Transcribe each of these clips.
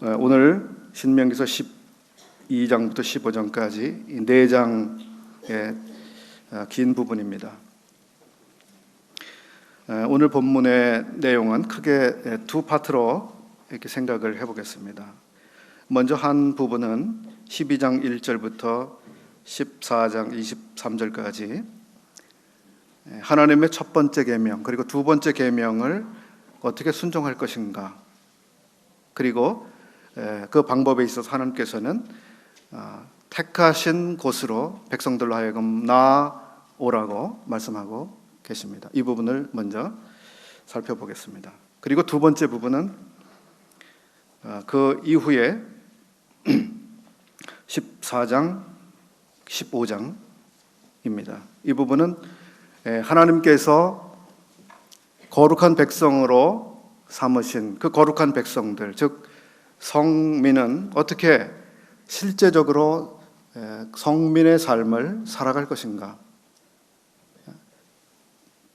오늘 신명기서 12장부터 15장까지 이 4장의 긴 부분입니다. 오늘 본문의 내용은 크게 두 파트로 이렇게 생각을 해보겠습니다. 먼저 한 부분은 12장 1절부터 14장 23절까지 하나님의 첫 번째 계명 그리고 두 번째 계명을 어떻게 순종할 것인가, 그리고 그 방법에 있어서 하나님께서는 택하신 곳으로 백성들로 하여금 나아오라고 말씀하고 계십니다. 이 부분을 먼저 살펴보겠습니다. 그리고 두 번째 부분은 그 이후에 14장, 15장입니다. 이 부분은 하나님께서 거룩한 백성으로 삼으신 그 거룩한 백성들, 즉 성민은 어떻게 실제적으로 성민의 삶을 살아갈 것인가,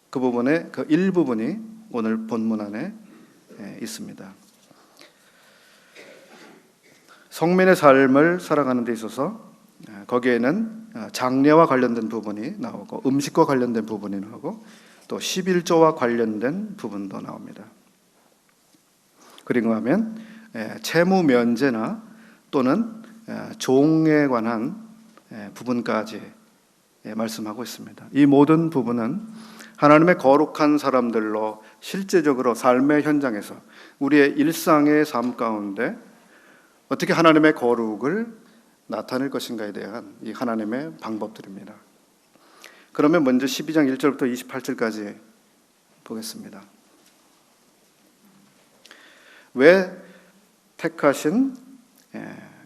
그 부분의 그 일부분이 오늘 본문 안에 있습니다. 성민의 삶을 살아가는 데 있어서 거기에는 장례와 관련된 부분이 나오고 음식과 관련된 부분이 나오고 또 11조와 관련된 부분도 나옵니다. 그리고 하면 채무 면제나 또는 종에 관한 부분까지 말씀하고 있습니다. 이 모든 부분은 하나님의 거룩한 사람들로 실제적으로 삶의 현장에서 우리의 일상의 삶 가운데 어떻게 하나님의 거룩을 나타낼 것인가에 대한 이 하나님의 방법들입니다. 그러면 먼저 12장 1절부터 28절까지 보겠습니다. 왜 택하신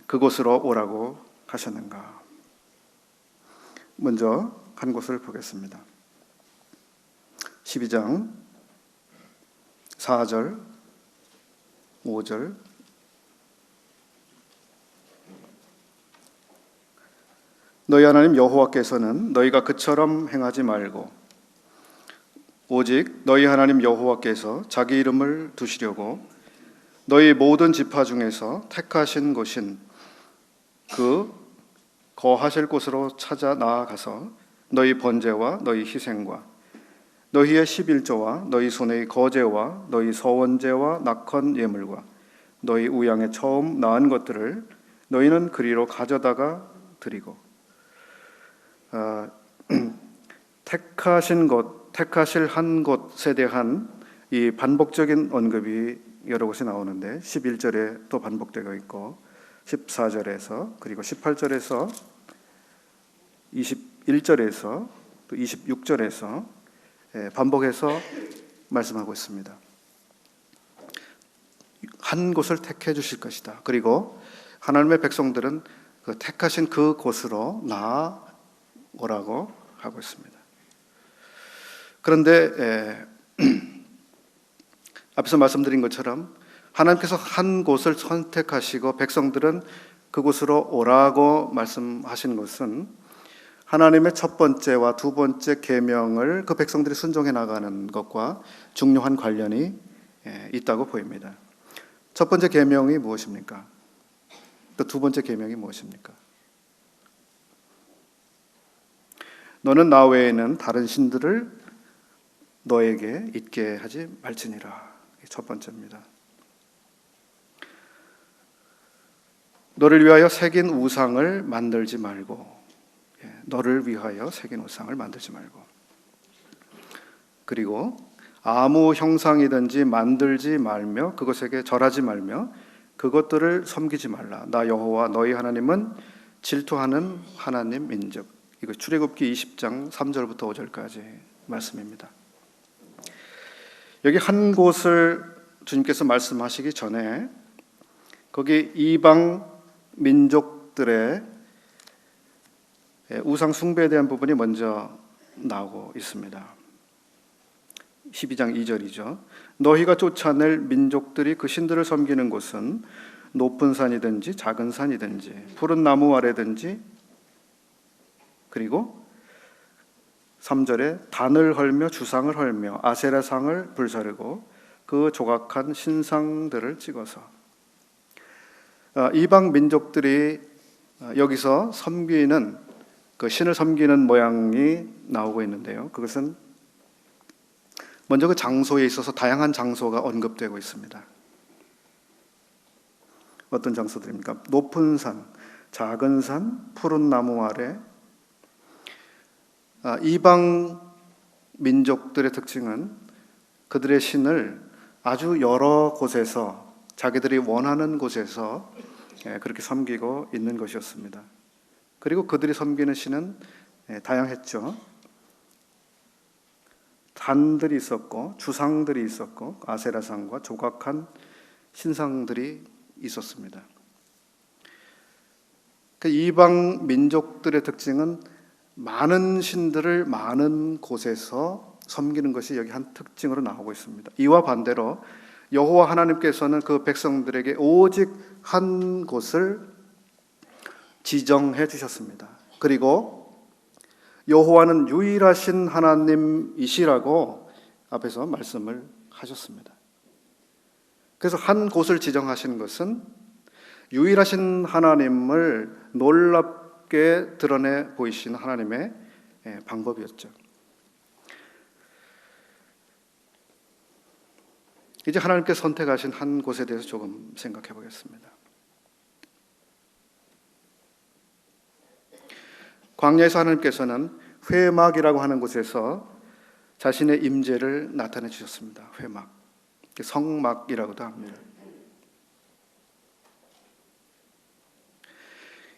그곳으로 오라고 하셨는가? 먼저 한 곳을 보겠습니다. 12장 4절, 5절. 너희 하나님 여호와께서는 너희가 그처럼 행하지 말고 오직 너희 하나님 여호와께서 자기 이름을 두시려고 너희 모든 지파 중에서 택하신 곳인 그 거하실 곳으로 찾아 나아가서 너희 번제와 너희 희생과 너희의 11조와 너희 손의 거제와 너희 서원제와 낙헌 예물과 너희 우양의 처음 낳은 것들을 너희는 그리로 가져다가 드리고 택하신 곳, 택하실 한 곳에 대한 이 반복적인 언급이 여러 곳이 나오는데 11절에 또 반복되고 있고 14절에서 그리고 18절에서 21절에서 또 26절에서 반복해서 말씀하고 있습니다. 한 곳을 택해 주실 것이다. 그리고 하나님의 백성들은 그 택하신 그 곳으로 나아오라고 하고 있습니다. 그런데 앞서 말씀드린 것처럼 하나님께서 한 곳을 선택하시고 백성들은 그곳으로 오라고 말씀하신 것은 하나님의 첫 번째와 두 번째 계명을 그 백성들이 순종해 나가는 것과 중요한 관련이 있다고 보입니다. 첫 번째 계명이 무엇입니까? 또 두 번째 계명이 무엇입니까? 너는 나 외에는 다른 신들을 너에게 있게 하지 말지니라. 첫 번째입니다. 너를 위하여 새긴 우상을 만들지 말고, 너를 위하여 새긴 우상을 만들지 말고, 그리고 아무 형상이든지 만들지 말며 그것에게 절하지 말며 그것들을 섬기지 말라. 나 여호와 너희 하나님은 질투하는 하나님인즉. 이거 출애굽기 20장 3절부터 5절까지 말씀입니다. 여기 한 곳을 주님께서 말씀하시기 전에 거기 이방 민족들의 우상 숭배에 대한 부분이 먼저 나오고 있습니다. 12장 2절이죠. 너희가 쫓아낼 민족들이 그 신들을 섬기는 곳은 높은 산이든지 작은 산이든지 푸른 나무 아래든지, 그리고 3절에 단을 헐며 주상을 헐며 아세라상을 불사르고 그 조각한 신상들을 찍어서, 이방 민족들이 여기서 섬기는 그 신을 섬기는 모양이 나오고 있는데요. 그것은 먼저 그 장소에 있어서 다양한 장소가 언급되고 있습니다. 어떤 장소들입니까? 높은 산, 작은 산, 푸른 나무 아래. 이방 민족들의 특징은 그들의 신을 아주 여러 곳에서, 자기들이 원하는 곳에서 그렇게 섬기고 있는 것이었습니다. 그리고 그들이 섬기는 신은 다양했죠. 단들이 있었고 주상들이 있었고 아세라상과 조각한 신상들이 있었습니다. 그 이방 민족들의 특징은 많은 신들을 많은 곳에서 섬기는 것이 여기 한 특징으로 나오고 있습니다. 이와 반대로 여호와 하나님께서는 그 백성들에게 오직 한 곳을 지정해 주셨습니다. 그리고 여호와는 유일하신 하나님이시라고 앞에서 말씀을 하셨습니다. 그래서 한 곳을 지정하신 것은 유일하신 하나님을 놀랍게 드러내 보이신 하나님의 방법이었죠. 이제 하나님께서 선택하신 한 곳에 대해서 조금 생각해 보겠습니다. 광야에서 하나님께서는 회막이라고 하는 곳에서 자신의 임재를 나타내 주셨습니다. 회막, 성막이라고도 합니다.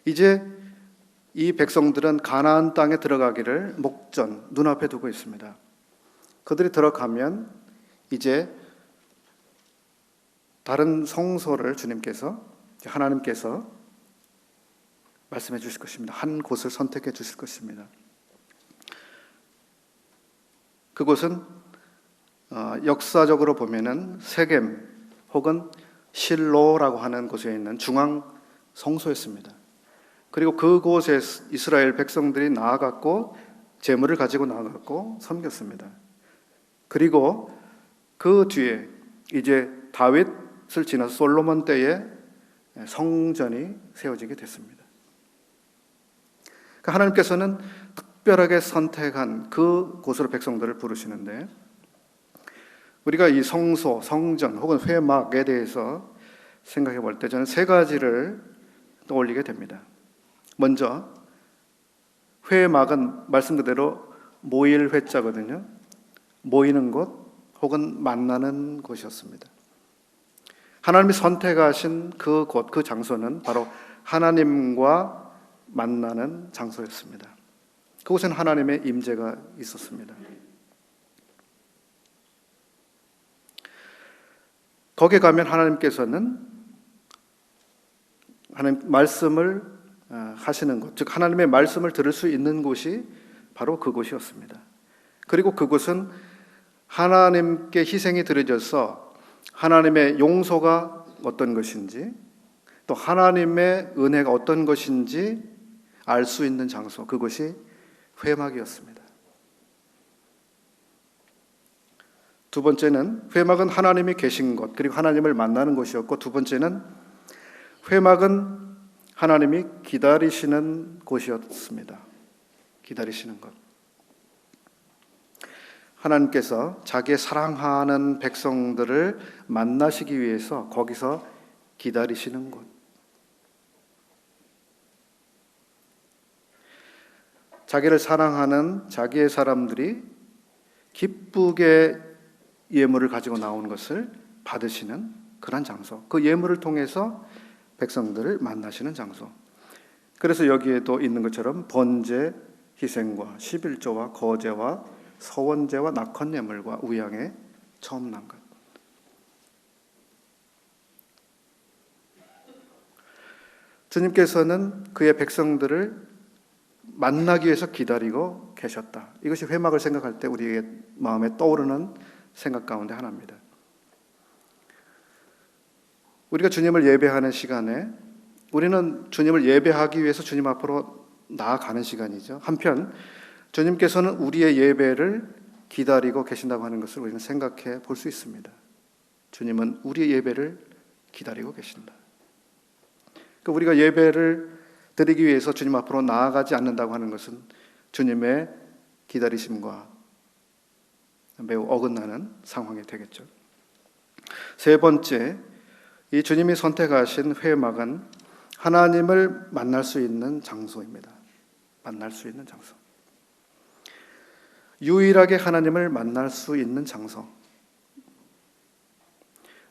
이제 이 백성들은 가나안 땅에 들어가기를 목전, 눈앞에 두고 있습니다. 그들이 들어가면 이제 다른 성소를 하나님께서 말씀해 주실 것입니다. 한 곳을 선택해 주실 것입니다. 그곳은 역사적으로 보면은 세겜 혹은 실로라고 하는 곳에 있는 중앙 성소였습니다. 그리고 그곳에 이스라엘 백성들이 나아갔고 제물을 가지고 나아갔고 섬겼습니다. 그리고 그 뒤에 이제 다윗을 지나서 솔로몬 때에 성전이 세워지게 됐습니다. 하나님께서는 특별하게 선택한 그 곳으로 백성들을 부르시는데, 우리가 이 성소, 성전 혹은 회막에 대해서 생각해 볼 때 저는 세 가지를 떠올리게 됩니다. 먼저 회막은 말씀 그대로 모일 회자거든요. 모이는 곳 혹은 만나는 곳이었습니다. 하나님이 선택하신 그 곳, 그 장소는 바로 하나님과 만나는 장소였습니다. 그곳에는 하나님의 임재가 있었습니다. 거기에 가면 하나님께서는 하나님 말씀을 하시는 곳, 즉 하나님의 말씀을 들을 수 있는 곳이 바로 그곳이었습니다. 그리고 그곳은 하나님께 희생이 드려져서 하나님의 용서가 어떤 것인지, 또 하나님의 은혜가 어떤 것인지 알 수 있는 장소, 그것이 회막이었습니다. 두 번째는 회막은 하나님이 계신 곳, 그리고 하나님을 만나는 곳이었고, 두 번째는 회막은 하나님이 기다리시는 곳이었습니다. 기다리시는 것. 하나님께서 자기의 사랑하는 백성들을 만나시기 위해서 거기서 기다리시는 곳. 자기를 사랑하는 자기의 사람들이 기쁘게 예물을 가지고 나오는 것을 받으시는 그런 장소, 그 예물을 통해서 백성들을 만나시는 장소. 그래서 여기에도 있는 것처럼 번제, 희생과 11조와 거제와 서원제와 낙헌 예물과 우양에 처음 난 것. 주님께서는 그의 백성들을 만나기 위해서 기다리고 계셨다. 이것이 회막을 생각할 때 우리의 마음에 떠오르는 생각 가운데 하나입니다. 우리가 주님을 예배하는 시간에 우리는 주님을 예배하기 위해서 주님 앞으로 나아가는 시간이죠. 한편 주님께서는 우리의 예배를 기다리고 계신다고 하는 것을 우리는 생각해 볼 수 있습니다. 주님은 우리의 예배를 기다리고 계신다. 그러니까 우리가 예배를 드리기 위해서 주님 앞으로 나아가지 않는다고 하는 것은 주님의 기다리심과 매우 어긋나는 상황이 되겠죠. 세 번째, 이 주님이 선택하신 회막은 하나님을 만날 수 있는 장소입니다. 만날 수 있는 장소. 유일하게 하나님을 만날 수 있는 장소.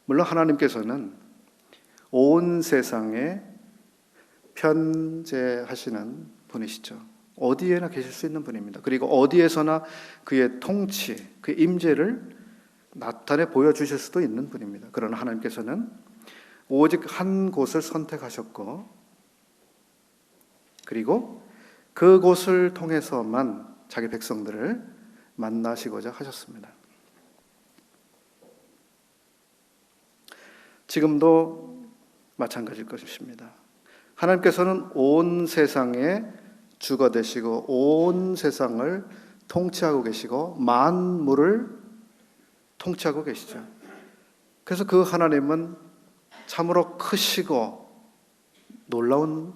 물론 하나님께서는 온 세상에 편재하시는 분이시죠. 어디에나 계실 수 있는 분입니다. 그리고 어디에서나 그의 통치, 그의 임재를 나타내 보여주실 수도 있는 분입니다. 그러나 하나님께서는 오직 한 곳을 선택하셨고, 그리고 그곳을 통해서만 자기 백성들을 만나시고자 하셨습니다. 지금도 마찬가지일 것입니다. 하나님께서는 온 세상의 주가 되시고 온 세상을 통치하고 계시고 만물을 통치하고 계시죠. 그래서 그 하나님은 참으로 크시고 놀라운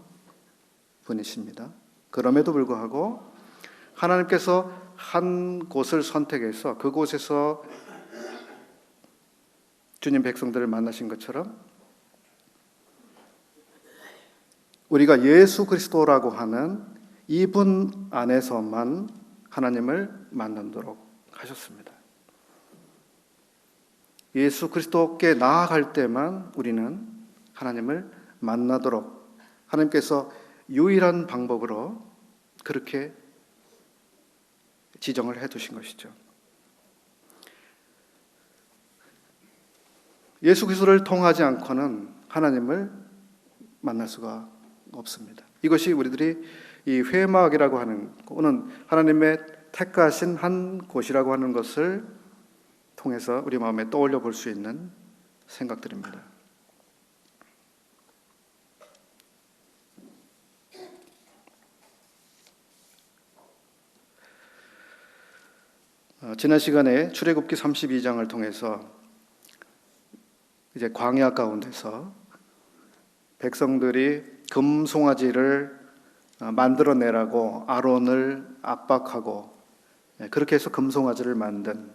분이십니다. 그럼에도 불구하고 하나님께서 한 곳을 선택해서 그곳에서 주님 백성들을 만나신 것처럼 우리가 예수 그리스도라고 하는 이분 안에서만 하나님을 만나도록 하셨습니다. 예수 그리스도께 나아갈 때만 우리는 하나님을 만나도록 하나님께서 유일한 방법으로 그렇게 지정을 해두신 것이죠. 예수 그리스도를 통하지 않고는 하나님을 만날 수가 없습니다. 이것이 우리들이 이 회막이라고 하는 또는 하나님의 택하신 한 곳이라고 하는 것을 통해서 우리 마음에 떠올려 볼 수 있는 생각들입니다. 지난 시간에 출애굽기 32장을 통해서 이제 광야 가운데서 백성들이 금송아지를 만들어내라고 아론을 압박하고 그렇게 해서 금송아지를 만든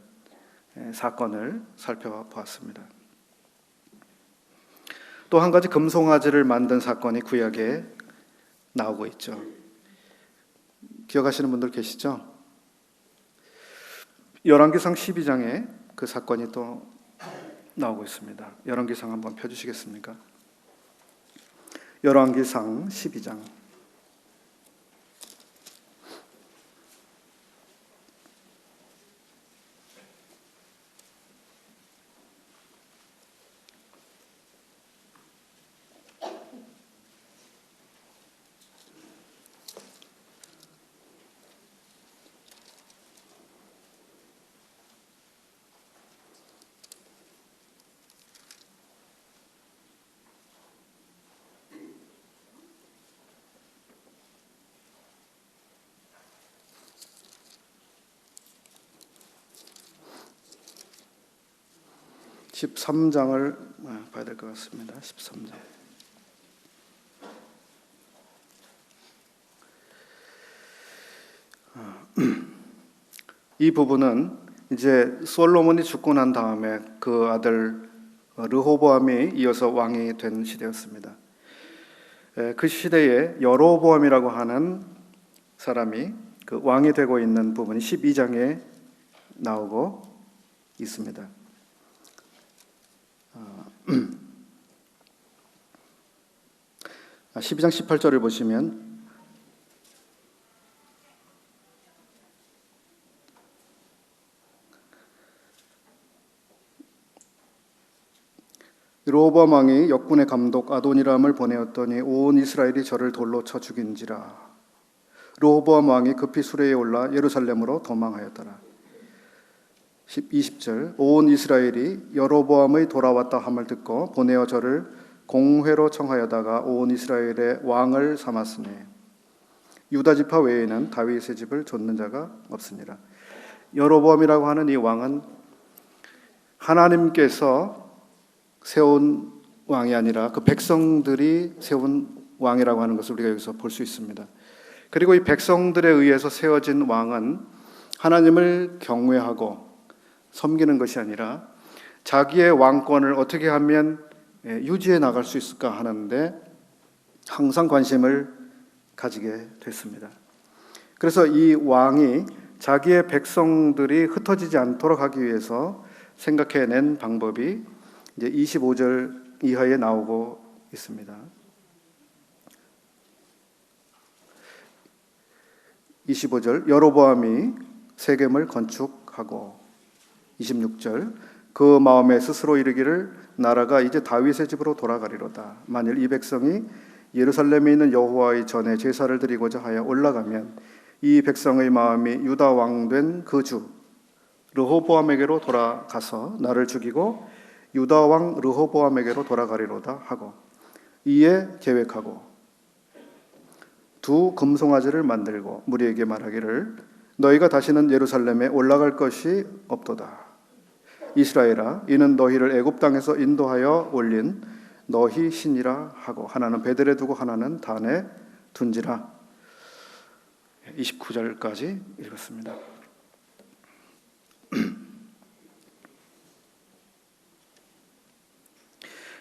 사건을 살펴보았습니다. 또 한 가지 금송아지를 만든 사건이 구약에 나오고 있죠. 기억하시는 분들 계시죠? 열왕기상 12장에 그 사건이 또 나오고 있습니다. 열왕기상 한번 펴주시겠습니까? 열왕기상 12장 13장을 봐야 될 것 같습니다. 13장. 이 부분은 이제 솔로몬이 죽고 난 다음에 그 아들 르호보암이 이어서 왕이 된 시대였습니다. 그 시대에 여로보암이라고 하는 사람이 그 왕이 되고 있는 부분이 12장에 나오고 있습니다. 12장 18절을 보시면 르호보암 왕이 역군의 감독 아도니람을 보내었더니 온 이스라엘이 저를 돌로 쳐 죽인지라. 르호보암 왕이 급히 수레에 올라 예루살렘으로 도망하였더라. 20절 온 이스라엘이 여로보암의 돌아왔다 함을 듣고 보내어 저를 공회로 청하여다가 온 이스라엘의 왕을 삼았으니 유다 지파 외에는 다윗의 집을 좇는 자가 없으니라. 여로보암이라고 하는 이 왕은 하나님께서 세운 왕이 아니라 그 백성들이 세운 왕이라고 하는 것을 우리가 여기서 볼 수 있습니다. 그리고 이 백성들에 의해서 세워진 왕은 하나님을 경외하고 섬기는 것이 아니라 자기의 왕권을 어떻게 하면 유지해 나갈 수 있을까 하는데 항상 관심을 가지게 됐습니다. 그래서 이 왕이 자기의 백성들이 흩어지지 않도록 하기 위해서 생각해낸 방법이 이제 25절 이하에 나오고 있습니다. 25절 여로보암이 세겜을 건축하고 26절 그 마음에 스스로 이르기를 나라가 이제 다윗의 집으로 돌아가리로다. 만일 이 백성이 예루살렘에 있는 여호와의 전에 제사를 드리고자 하여 올라가면 이 백성의 마음이 유다 왕 된 그 주 르호보암에게로 돌아가서 나를 죽이고 유다 왕 르호보암에게로 돌아가리로다 하고 이에 계획하고 두 금송아지를 만들고 무리에게 말하기를 너희가 다시는 예루살렘에 올라갈 것이 없도다. 이스라엘아 이는 너희를 애굽 땅에서 인도하여 올린 너희 신이라 하고 하나는 베델에 두고 하나는 단에 둔지라. 29절까지 읽었습니다.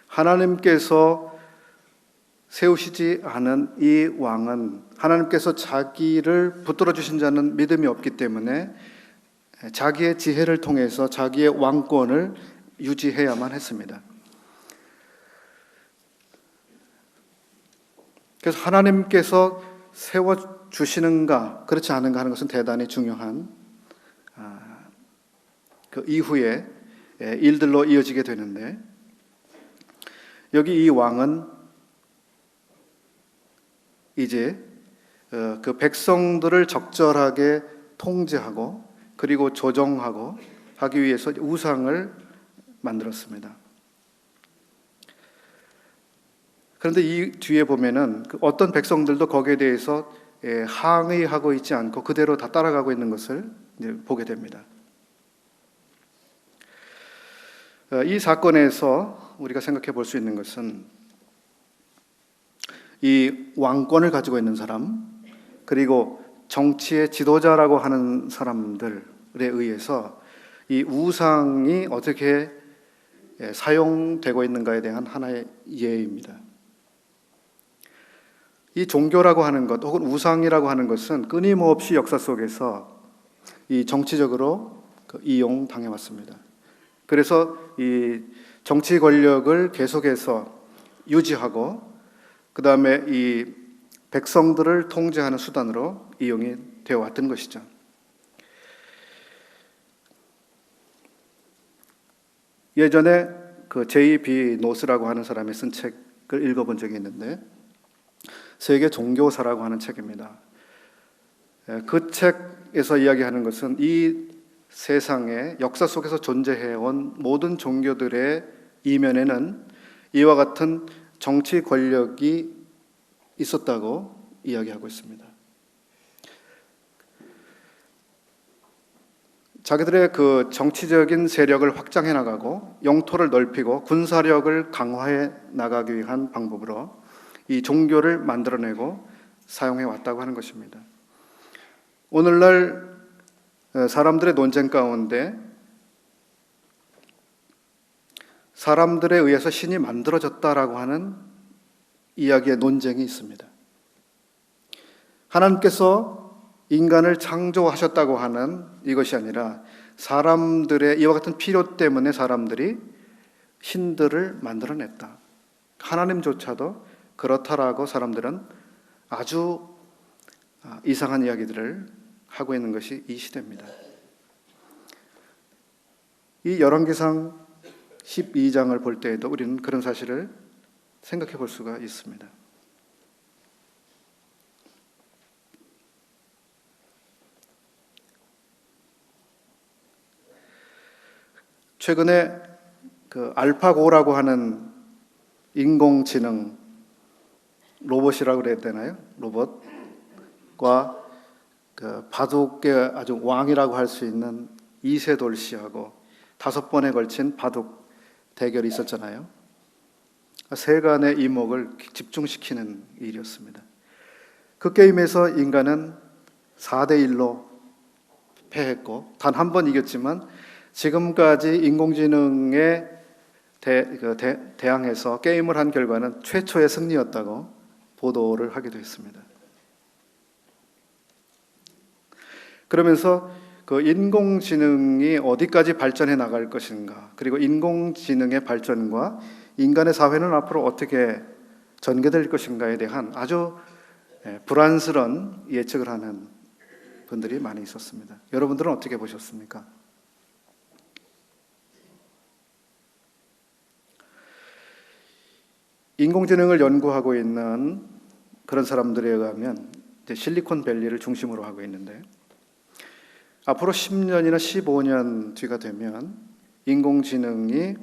하나님께서 세우시지 않은 이 왕은 하나님께서 자기를 붙들어 주신 자는 믿음이 없기 때문에 자기의 지혜를 통해서 자기의 왕권을 유지해야만 했습니다. 그래서 하나님께서 세워주시는가 그렇지 않은가 하는 것은 대단히 중요한 그 이후에 일들로 이어지게 되는데 여기 이 왕은 이제 그 백성들을 적절하게 통제하고 그리고 조정하고 하기 위해서 우상을 만들었습니다. 그런데 이 뒤에 보면은 어떤 백성들도 거기에 대해서 항의하고 있지 않고 그대로 다 따라가고 있는 것을 이제 보게 됩니다. 이 사건에서 우리가 생각해 볼 수 있는 것은 이 왕권을 가지고 있는 사람 그리고 정치의 지도자라고 하는 사람들에 의해서 이 우상이 어떻게 사용되고 있는가에 대한 하나의 예입니다. 이 종교라고 하는 것 혹은 우상이라고 하는 것은 끊임없이 역사 속에서 이 정치적으로 이용당해 왔습니다. 그래서 이 정치 권력을 계속해서 유지하고 그 다음에 이 백성들을 통제하는 수단으로 이용이 되어 왔던 것이죠. 예전에 그 J.B. 노스라고 하는 사람이 쓴 책을 읽어본 적이 있는데 세계 종교사라고 하는 책입니다. 그 책에서 이야기하는 것은 이 세상의 역사 속에서 존재해온 모든 종교들의 이면에는 이와 같은 정치 권력이 있었다고 이야기하고 있습니다. 자기들의 그 정치적인 세력을 확장해 나가고 영토를 넓히고 군사력을 강화해 나가기 위한 방법으로 이 종교를 만들어내고 사용해 왔다고 하는 것입니다. 오늘날 사람들의 논쟁 가운데 사람들에 의해서 신이 만들어졌다라고 하는 이야기의 논쟁이 있습니다. 하나님께서 인간을 창조하셨다고 하는 이것이 아니라 사람들의 이와 같은 필요 때문에 사람들이 신들을 만들어냈다. 하나님조차도 그렇다라고 사람들은 아주 이상한 이야기들을 하고 있는 것이 이 시대입니다. 이 열왕기상 12장을 볼 때에도 우리는 그런 사실을 생각해 볼 수가 있습니다. 최근에 그 알파고라고 하는 인공지능 로봇이라고 그래야 되나요? 로봇과 그 바둑의 아주 왕이라고 할 수 있는 이세돌 씨하고 5번에 걸친 바둑 대결이 있었잖아요. 세간의 이목을 집중시키는 일이었습니다. 그 게임에서 인간은 4대1로 패했고 단 한 번 이겼지만 지금까지 인공지능에 대항해서 게임을 한 결과는 최초의 승리였다고 보도를 하기도 했습니다. 그러면서 그 인공지능이 어디까지 발전해 나갈 것인가, 그리고 인공지능의 발전과 인간의 사회는 앞으로 어떻게 전개될 것인가에 대한 아주 불안스러운 예측을 하는 분들이 많이 있었습니다. 여러분들은 어떻게 보셨습니까? 인공지능을 연구하고 있는 그런 사람들에 의하면 실리콘밸리를 중심으로 하고 있는데 앞으로 10년이나 15년 뒤가 되면 인공지능이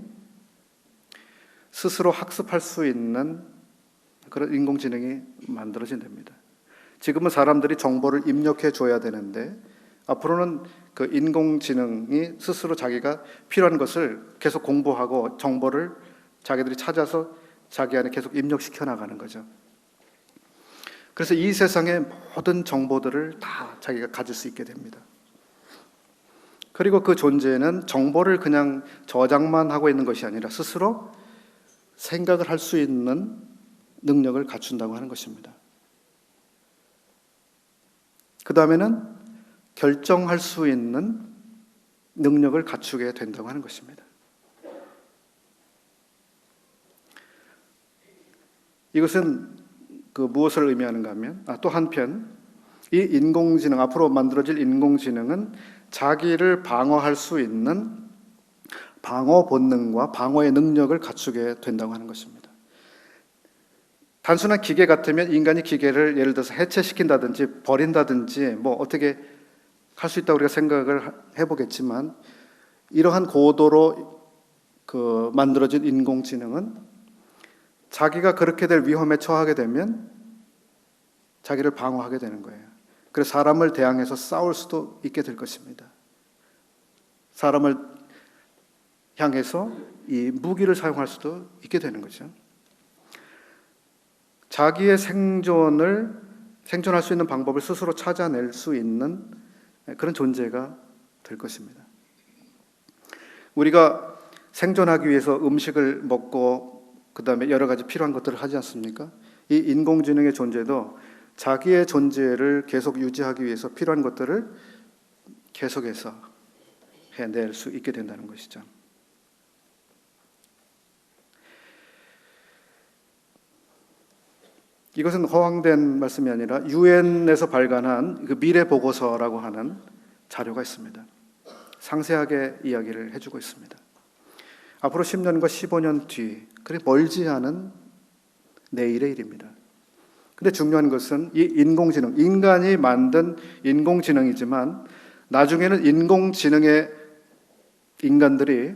스스로 학습할 수 있는 그런 인공지능이 만들어진답니다. 지금은 사람들이 정보를 입력해 줘야 되는데 앞으로는 그 인공지능이 스스로 자기가 필요한 것을 계속 공부하고 정보를 자기들이 찾아서 자기 안에 계속 입력시켜 나가는 거죠. 그래서 이 세상의 모든 정보들을 다 자기가 가질 수 있게 됩니다. 그리고 그 존재는 정보를 그냥 저장만 하고 있는 것이 아니라 스스로 생각을 할 수 있는 능력을 갖춘다고 하는 것입니다. 그 다음에는 결정할 수 있는 능력을 갖추게 된다고 하는 것입니다. 이것은 그 무엇을 의미하는가 하면 또 한편 이 인공지능, 앞으로 만들어질 인공지능은 자기를 방어할 수 있는 방어 본능과 방어의 능력을 갖추게 된다고 하는 것입니다. 단순한 기계 같으면 인간이 기계를 예를 들어서 해체시킨다든지 버린다든지 뭐 어떻게 할 수 있다고 우리가 생각을 해보겠지만 이러한 고도로 그 만들어진 인공지능은 자기가 그렇게 될 위험에 처하게 되면 자기를 방어하게 되는 거예요. 그래서 사람을 대항해서 싸울 수도 있게 될 것입니다. 사람을 향해서 이 무기를 사용할 수도 있게 되는 거죠. 자기의 생존할 수 있는 방법을 스스로 찾아낼 수 있는 그런 존재가 될 것입니다. 우리가 생존하기 위해서 음식을 먹고 그 다음에 여러 가지 필요한 것들을 하지 않습니까? 이 인공지능의 존재도 자기의 존재를 계속 유지하기 위해서 필요한 것들을 계속해서 해낼 수 있게 된다는 것이죠. 이것은 허황된 말씀이 아니라 유엔에서 발간한 그 미래 보고서라고 하는 자료가 있습니다. 상세하게 이야기를 해주고 있습니다. 앞으로 10년과 15년 뒤, 그리 멀지 않은 내일의 일입니다. 근데 중요한 것은 이 인공지능, 인간이 만든 인공지능이지만 나중에는 인공지능의 인간들이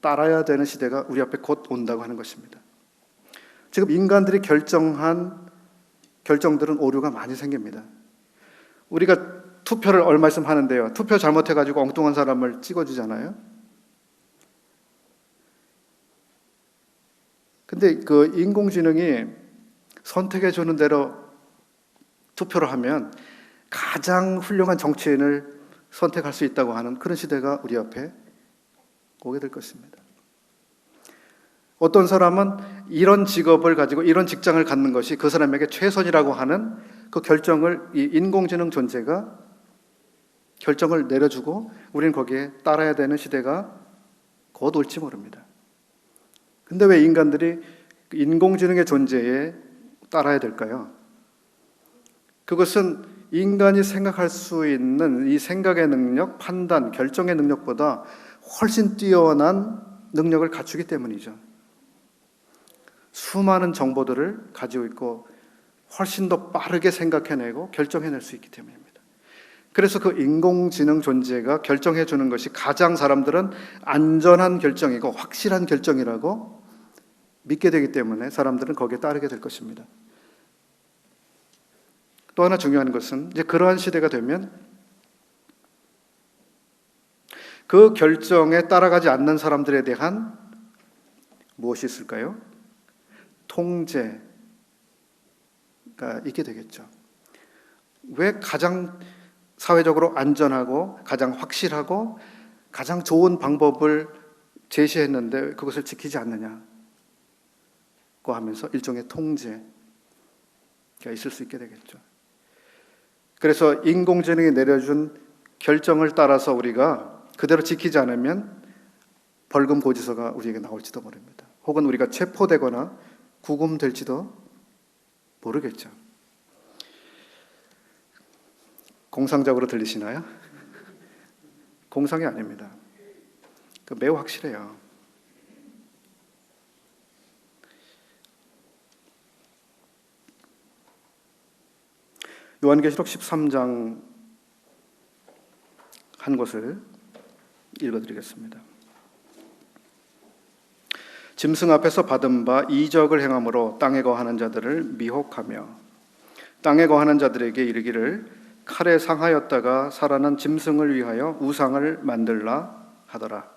따라야 되는 시대가 우리 앞에 곧 온다고 하는 것입니다. 지금 인간들이 결정한 결정들은 오류가 많이 생깁니다. 우리가 투표를 얼마쯤 하는데요. 투표 잘못해가지고 엉뚱한 사람을 찍어주잖아요. 근데 그 인공지능이 선택해주는 대로 투표를 하면 가장 훌륭한 정치인을 선택할 수 있다고 하는 그런 시대가 우리 앞에 오게 될 것입니다. 어떤 사람은 이런 직업을 가지고 이런 직장을 갖는 것이 그 사람에게 최선이라고 하는 그 결정을 이 인공지능 존재가 결정을 내려주고 우리는 거기에 따라야 되는 시대가 곧 올지 모릅니다. 근데 왜 인간들이 인공지능의 존재에 따라야 될까요? 그것은 인간이 생각할 수 있는 이 생각의 능력, 판단, 결정의 능력보다 훨씬 뛰어난 능력을 갖추기 때문이죠. 수많은 정보들을 가지고 있고 훨씬 더 빠르게 생각해내고 결정해낼 수 있기 때문입니다. 그래서 그 인공지능 존재가 결정해 주는 것이 가장 사람들은 안전한 결정이고 확실한 결정이라고 믿게 되기 때문에 사람들은 거기에 따르게 될 것입니다. 또 하나 중요한 것은 이제 그러한 시대가 되면 그 결정에 따라가지 않는 사람들에 대한 무엇이 있을까요? 통제가 있게 되겠죠. 왜 가장 사회적으로 안전하고 가장 확실하고 가장 좋은 방법을 제시했는데 그것을 지키지 않느냐고 하면서 일종의 통제가 있을 수 있게 되겠죠. 그래서 인공지능이 내려준 결정을 따라서 우리가 그대로 지키지 않으면 벌금 고지서가 우리에게 나올지도 모릅니다. 혹은 우리가 체포되거나 구금될지도 모르겠죠. 공상적으로 들리시나요? 공상이 아닙니다. 매우 확실해요. 요한계시록 13장 한 곳을 읽어드리겠습니다. 짐승 앞에서 받은 바 이적을 행함으로 땅에 거하는 자들을 미혹하며 땅에 거하는 자들에게 이르기를 칼에 상하였다가 살아난 짐승을 위하여 우상을 만들라 하더라.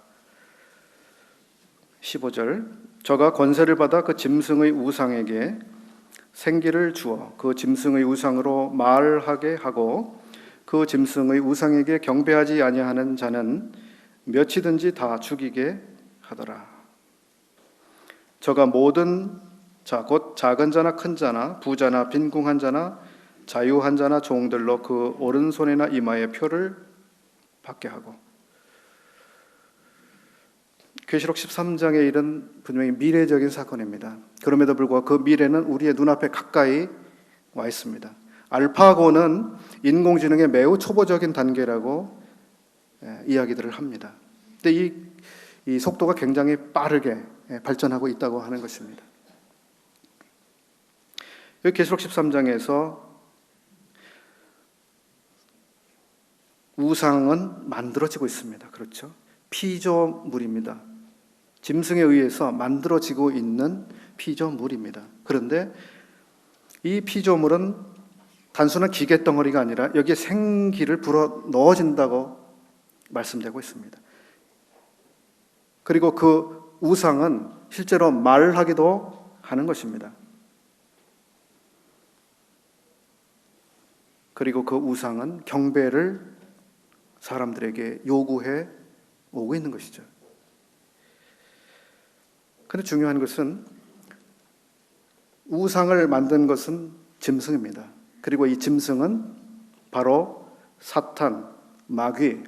15절 저가 권세를 받아 그 짐승의 우상에게 생기를 주어 그 짐승의 우상으로 말하게 하고 그 짐승의 우상에게 경배하지 아니하는 자는 몇이든지 다 죽이게 하더라. 저가 모든 자 곧 작은 자나 큰 자나 부자나 빈궁한 자나 자유한 자나 종들로 그 오른손이나 이마에 표를 받게 하고. 계시록 13장의 일은 분명히 미래적인 사건입니다. 그럼에도 불구하고 그 미래는 우리의 눈앞에 가까이 와 있습니다. 알파고는 인공지능의 매우 초보적인 단계라고 이야기들을 합니다. 근데 이 속도가 굉장히 빠르게 발전하고 있다고 하는 것입니다. 여기 계시록 13장에서 우상은 만들어지고 있습니다. 그렇죠? 피조물입니다. 짐승에 의해서 만들어지고 있는 피조물입니다. 그런데 이 피조물은 단순한 기계 덩어리가 아니라 여기에 생기를 불어 넣어진다고 말씀되고 있습니다. 그리고 그 우상은 실제로 말하기도 하는 것입니다. 그리고 그 우상은 경배를 사람들에게 요구해 오고 있는 것이죠. 그런데 중요한 것은 우상을 만든 것은 짐승입니다. 그리고 이 짐승은 바로 사탄, 마귀를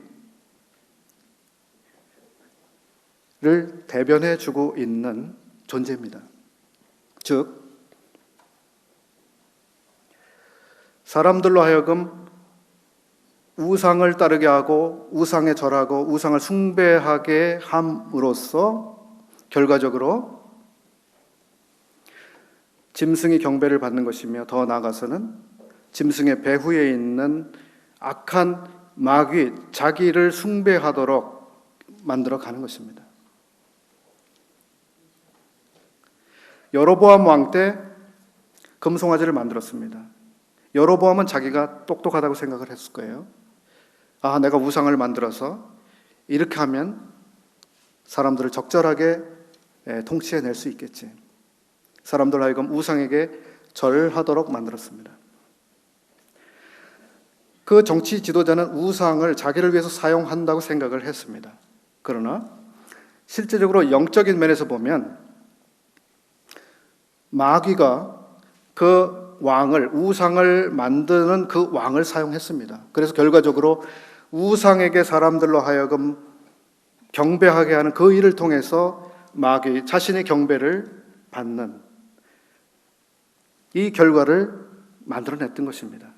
대변해 주고 있는 존재입니다. 즉 사람들로 하여금 우상을 따르게 하고 우상에 절하고 우상을 숭배하게 함으로써 결과적으로 짐승이 경배를 받는 것이며 더 나아가서는 짐승의 배후에 있는 악한 마귀, 자기를 숭배하도록 만들어 가는 것입니다. 여로보암 왕 때 금송아지를 만들었습니다. 여로보암은 자기가 똑똑하다고 생각을 했을 거예요. 아, 내가 우상을 만들어서 이렇게 하면 사람들을 적절하게 통치해낼 수 있겠지. 사람들 하여금 우상에게 절하도록 만들었습니다. 그 정치 지도자는 우상을 자기를 위해서 사용한다고 생각을 했습니다. 그러나 실제적으로 영적인 면에서 보면 마귀가 그 왕을, 우상을 만드는 그 왕을 사용했습니다. 그래서 결과적으로 우상에게 사람들로 하여금 경배하게 하는 그 일을 통해서 마귀 자신의 경배를 받는 이 결과를 만들어냈던 것입니다.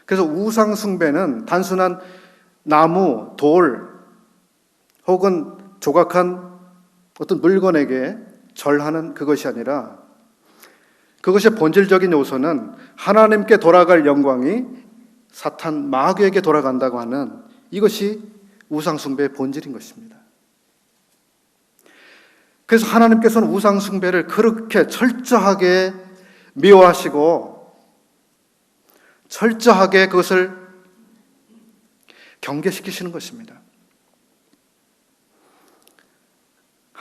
그래서 우상 숭배는 단순한 나무, 돌 혹은 조각한 어떤 물건에게 절하는 그것이 아니라 그것의 본질적인 요소는 하나님께 돌아갈 영광이 사탄 마귀에게 돌아간다고 하는 이것이 우상 숭배의 본질인 것입니다. 그래서 하나님께서는 우상 숭배를 그렇게 철저하게 미워하시고 철저하게 그것을 경계시키시는 것입니다.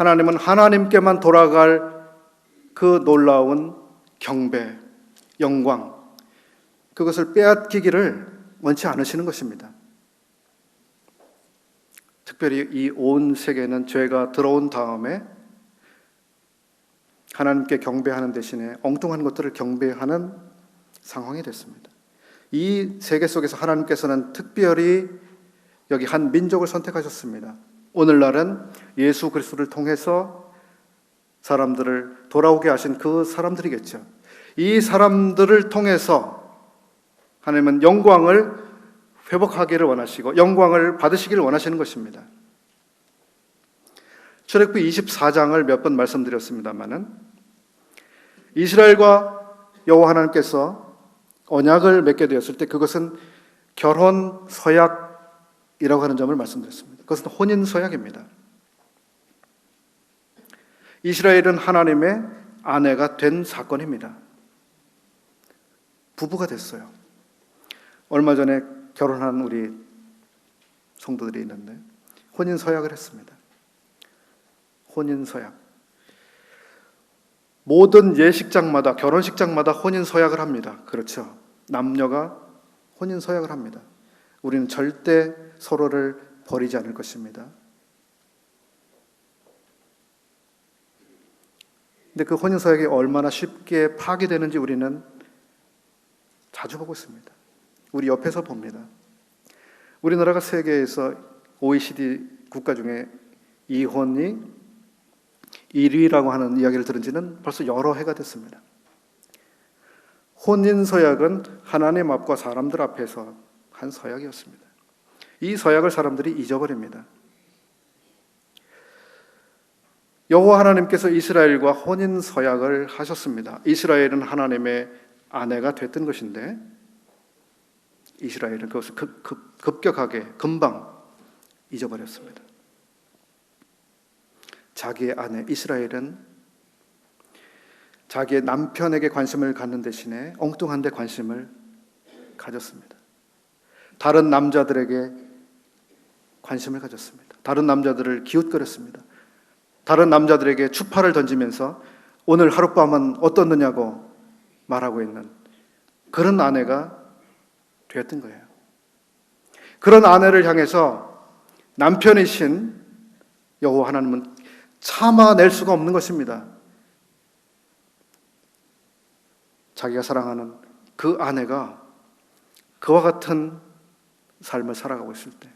하나님은 하나님께만 돌아갈 그 놀라운 경배, 영광, 그것을 빼앗기기를 원치 않으시는 것입니다. 특별히 이 온 세계는 죄가 들어온 다음에 하나님께 경배하는 대신에 엉뚱한 것들을 경배하는 상황이 됐습니다. 이 세계 속에서 하나님께서는 특별히 여기 한 민족을 선택하셨습니다. 오늘날은 예수 그리스도를 통해서 사람들을 돌아오게 하신 그 사람들이겠죠. 이 사람들을 통해서 하나님은 영광을 회복하기를 원하시고 영광을 받으시기를 원하시는 것입니다. 출애굽기 24장을 몇 번 말씀드렸습니다마는 이스라엘과 여호와 하나님께서 언약을 맺게 되었을 때 그것은 결혼 서약이라고 하는 점을 말씀드렸습니다. 그것은 혼인 서약입니다. 이스라엘은 하나님의 아내가 된 사건입니다. 부부가 됐어요. 얼마 전에 결혼한 우리 성도들이 있는데 혼인 서약을 했습니다. 혼인 서약. 모든 예식장마다, 결혼식장마다 혼인 서약을 합니다. 그렇죠. 남녀가 혼인 서약을 합니다. 우리는 절대 서로를 버리지 않을 것입니다. 근데 그 혼인 서약이 얼마나 쉽게 파기되는지 우리는 자주 보고 있습니다. 우리 옆에서 봅니다. 우리나라가 세계에서 OECD 국가 중에 이혼이 1위라고 하는 이야기를 들은 지는 벌써 여러 해가 됐습니다. 혼인 서약은 하나님 앞과 사람들 앞에서 한 서약이었습니다. 이 서약을 사람들이 잊어버립니다. 여호와 하나님께서 이스라엘과 혼인 서약을 하셨습니다. 이스라엘은 하나님의 아내가 됐던 것인데 이스라엘은 그것을 급격하게 금방 잊어버렸습니다. 자기의 아내 이스라엘은 자기의 남편에게 관심을 갖는 대신에 엉뚱한 데 관심을 가졌습니다. 다른 남자들에게 관심을 가졌습니다. 다른 남자들을 기웃거렸습니다. 다른 남자들에게 추파를 던지면서 오늘 하룻밤은 어떻느냐고 말하고 있는 그런 아내가 되었던 거예요. 그런 아내를 향해서 남편이신 여호와 하나님은 참아낼 수가 없는 것입니다. 자기가 사랑하는 그 아내가 그와 같은 삶을 살아가고 있을 때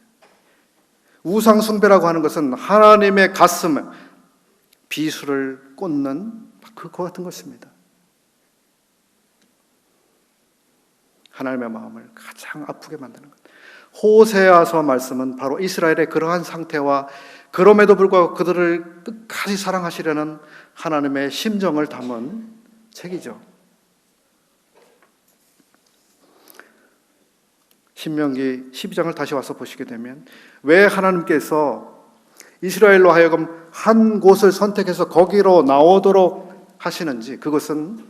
우상 숭배라고 하는 것은 하나님의 가슴에 비수를 꽂는 그와 같은 것입니다. 하나님의 마음을 가장 아프게 만드는 것. 호세아서 말씀은 바로 이스라엘의 그러한 상태와 그럼에도 불구하고 그들을 끝까지 사랑하시려는 하나님의 심정을 담은 책이죠. 신명기 12장을 다시 와서 보시게 되면 왜 하나님께서 이스라엘로 하여금 한 곳을 선택해서 거기로 나오도록 하시는지, 그것은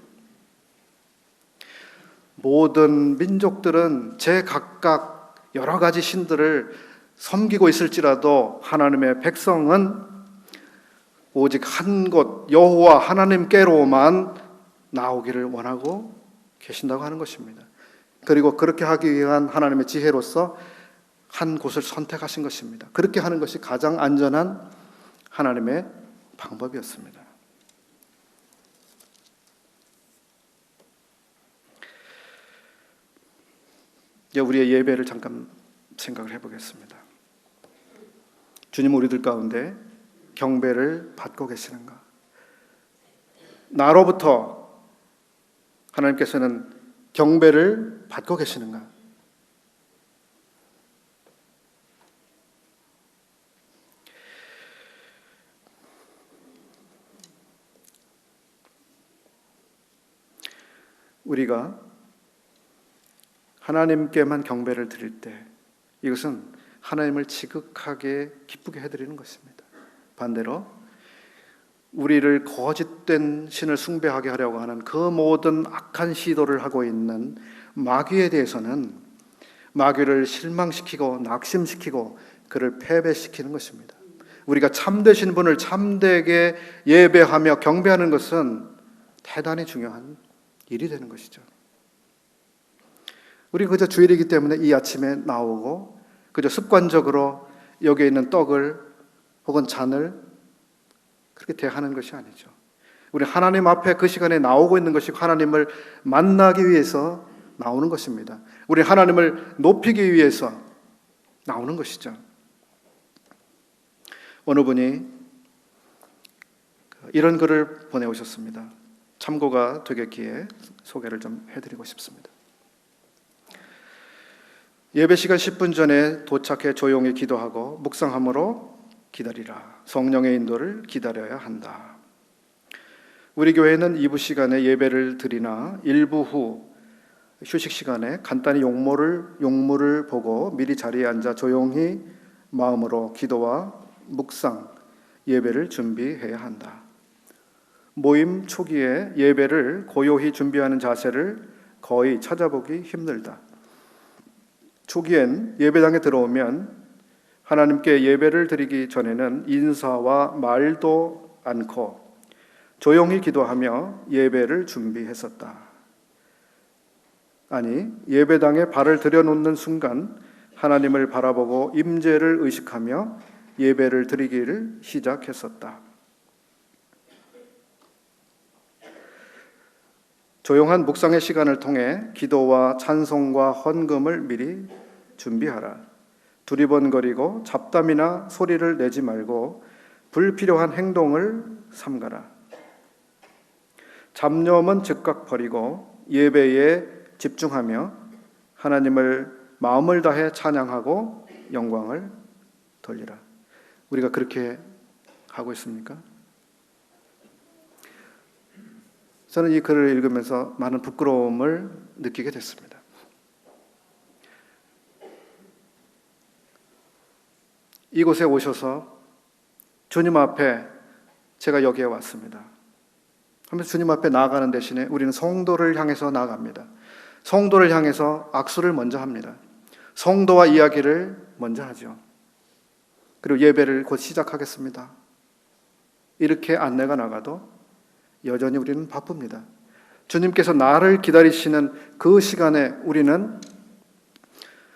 모든 민족들은 제각각 여러 가지 신들을 섬기고 있을지라도 하나님의 백성은 오직 한 곳 여호와 하나님께로만 나오기를 원하고 계신다고 하는 것입니다. 그리고 그렇게 하기 위한 하나님의 지혜로서 한 곳을 선택하신 것입니다. 그렇게 하는 것이 가장 안전한 하나님의 방법이었습니다. 이제 우리의 예배를 잠깐 생각을 해보겠습니다. 주님, 우리들 가운데 경배를 받고 계시는가? 나로부터 하나님께서는 경배를 받고 계시는가? 우리가 하나님께만 경배를 드릴 때 이것은 하나님을 지극하게 기쁘게 해드리는 것입니다. 반대로 우리를 거짓된 신을 숭배하게 하려고 하는 그 모든 악한 시도를 하고 있는 마귀에 대해서는 마귀를 실망시키고 낙심시키고 그를 패배시키는 것입니다. 우리가 참되신 분을 참되게 예배하며 경배하는 것은 대단히 중요한 일이 되는 것이죠. 우리 그저 주일이기 때문에 이 아침에 나오고 그저 습관적으로 여기에 있는 떡을 혹은 잔을 그렇게 대하는 것이 아니죠. 우리 하나님 앞에 그 시간에 나오고 있는 것이 하나님을 만나기 위해서 나오는 것입니다. 우리 하나님을 높이기 위해서 나오는 것이죠. 어느 분이 이런 글을 보내오셨습니다. 참고가 되겠기에 소개를 좀 해드리고 싶습니다. 예배 시간 10분 전에 도착해 조용히 기도하고 묵상함으로 기다리라. 성령의 인도를 기다려야 한다. 우리 교회는 2부 시간에 예배를 드리나 1부 후 휴식 시간에 간단히 용물을 보고 미리 자리에 앉아 조용히 마음으로 기도와 묵상, 예배를 준비해야 한다. 모임 초기에 예배를 고요히 준비하는 자세를 거의 찾아보기 힘들다. 초기엔 예배당에 들어오면 하나님께 예배를 드리기 전에는 인사와 말도 않고 조용히 기도하며 예배를 준비했었다. 아니, 예배당에 발을 들여놓는 순간 하나님을 바라보고 임재를 의식하며 예배를 드리기를 시작했었다. 조용한 묵상의 시간을 통해 기도와 찬송과 헌금을 미리 준비하라. 두리번거리고 잡담이나 소리를 내지 말고 불필요한 행동을 삼가라. 잡념은 즉각 버리고 예배에 집중하며 하나님을 마음을 다해 찬양하고 영광을 돌리라. 우리가 그렇게 하고 있습니까? 저는 이 글을 읽으면서 많은 부끄러움을 느끼게 됐습니다. 이곳에 오셔서 주님 앞에 제가 여기에 왔습니다 하면서 주님 앞에 나아가는 대신에 우리는 성도를 향해서 나아갑니다. 성도를 향해서 악수를 먼저 합니다. 성도와 이야기를 먼저 하죠. 그리고 예배를 곧 시작하겠습니다. 이렇게 안내가 나가도 여전히 우리는 바쁩니다. 주님께서 나를 기다리시는 그 시간에 우리는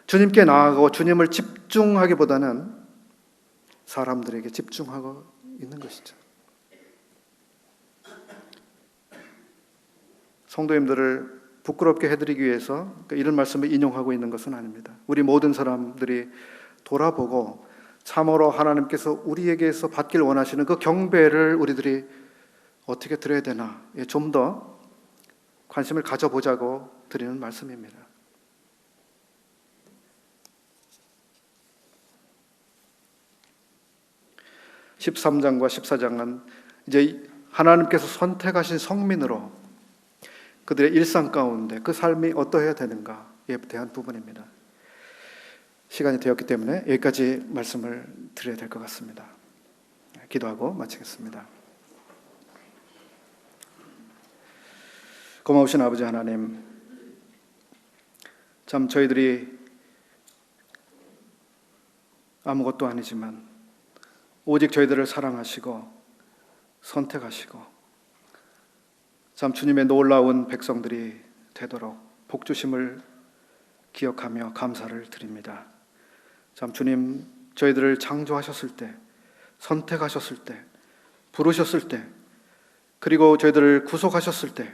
주님께 나아가고 주님을 집중하기보다는 사람들에게 집중하고 있는 것이죠. 성도님들을 부끄럽게 해드리기 위해서 이런 말씀을 인용하고 있는 것은 아닙니다. 우리 모든 사람들이 돌아보고 참으로 하나님께서 우리에게서 받길 원하시는 그 경배를 우리들이 어떻게 드려야 되나 좀 더 관심을 가져보자고 드리는 말씀입니다. (13장과) (14장은) 이제 하나님께서 선택하신 성민으로 그들의 일상 가운데 그 삶이 어떠해야 되는가에 대한 부분입니다. 시간이 되었기 때문에 여기까지 말씀을 드려야 될 것 같습니다. 기도하고 마치겠습니다. 고마우신 아버지 하나님, 참 저희들이 아무것도 아니지만 오직 저희들을 사랑하시고 선택하시고 참 주님의 놀라운 백성들이 되도록 복주심을 기억하며 감사를 드립니다. 참 주님, 저희들을 창조하셨을 때, 선택하셨을 때, 부르셨을 때, 그리고 저희들을 구속하셨을 때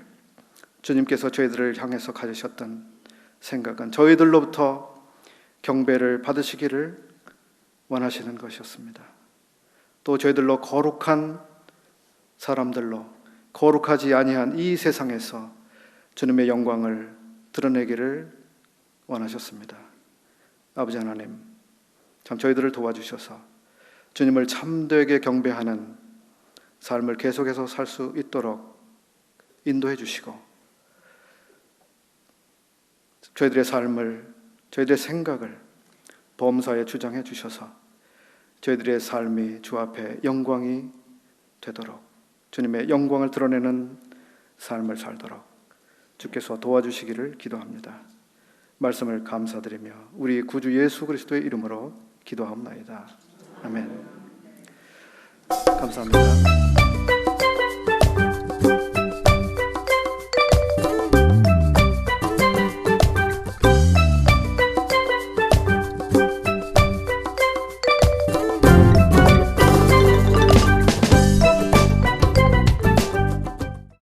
주님께서 저희들을 향해서 가지셨던 생각은 저희들로부터 경배를 받으시기를 원하시는 것이었습니다. 또 저희들로 거룩한 사람들로 거룩하지 아니한 이 세상에서 주님의 영광을 드러내기를 원하셨습니다. 아버지 하나님, 참 저희들을 도와주셔서 주님을 참되게 경배하는 삶을 계속해서 살 수 있도록 인도해 주시고 저희들의 삶을, 저희들의 생각을 범사에 주장해 주셔서 저희들의 삶이 주 앞에 영광이 되도록 주님의 영광을 드러내는 삶을 살도록 주께서 도와주시기를 기도합니다. 말씀을 감사드리며 우리 구주 예수 그리스도의 이름으로 기도하옵나이다. 아멘. 감사합니다.